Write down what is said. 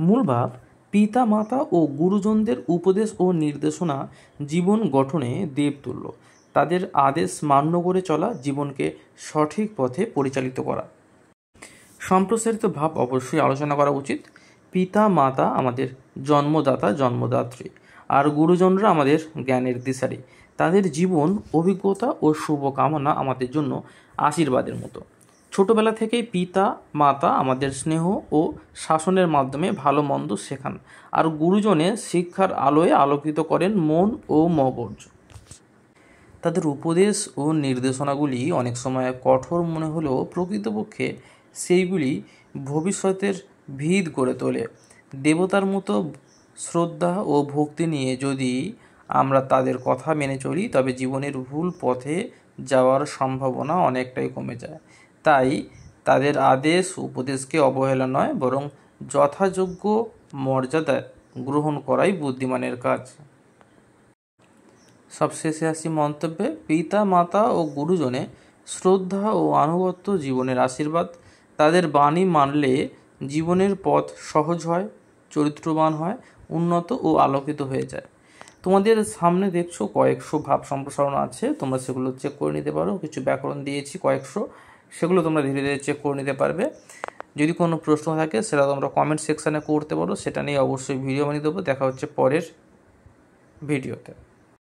মূল ভাব, পিতা মাতা ও গুরুজনদের উপদেশ ও নির্দেশনা জীবন গঠনে দেবতুল্য। তাদের আদেশ মান্য করে চলা, জীবনকে সঠিক পথে পরিচালিত করা। সম্প্রসারিত ভাব অবশ্যই আলোচনা করা উচিত। পিতা মাতা আমাদের জন্মদাতা জন্মদাত্রী, আর গুরুজনরা আমাদের জ্ঞানের দিশারি। তাদের জীবন, অভিজ্ঞতা ও শুভকামনা আমাদের জন্য আশীর্বাদের মতো। ছোটবেলা থেকেই পিতা মাতা আমাদের স্নেহ ও শাসনের মাধ্যমে ভালো মন্দ শেখান, আর গুরুজনের শিক্ষার আলোয় আলোকিত করেন মন ও মগজ। তাদের উপদেশ ও নির্দেশনাগুলি অনেক সময় কঠোর মনে হলেও প্রকৃতপক্ষে সেইগুলি ভবিষ্যতের ভিত গড়ে তোলে। দেবতার মতো শ্রদ্ধা ও ভক্তি নিয়ে যদি আমরা তাদের কথা মেনে চলি, তবে জীবনের ভুল পথে যাওয়ার সম্ভাবনা অনেকটাই কমে যায়। তাই তাদের আদেশ উপদেশকে অবহেলা নয়, বরং যথাযোগ্য মর্যাদায় গ্রহণ করাই বুদ্ধিমানের কাজ। সবশেষে আসি মন্তব্যে, পিতা মাতা ও গুরুজনে শ্রদ্ধা ও আনুগত্য জীবনের আশীর্বাদ। তাদের বাণী মানলে জীবনের পথ সহজ হয়, চরিত্রবান হয়, উন্নত ও আলোকিত হয়ে যায়। তোমাদের সামনে দেখছো কয়েকশো ভাব সম্প্রসারণ আছে, তোমরা সেগুলো চেক করে নিতে পারো। কিছু ব্যাকরণ দিয়েছি কয়েকশো, সেগুলো তোমরা ধীরে ধীরে চেক করে নিতে পারবে। যদি কোনো প্রশ্ন থাকে সেটা তোমরা কমেন্ট সেকশানে করতে পারো, সেটা নিয়ে অবশ্যই ভিডিও বানিয়ে দেবো। দেখা হচ্ছে পরের ভিডিওতে।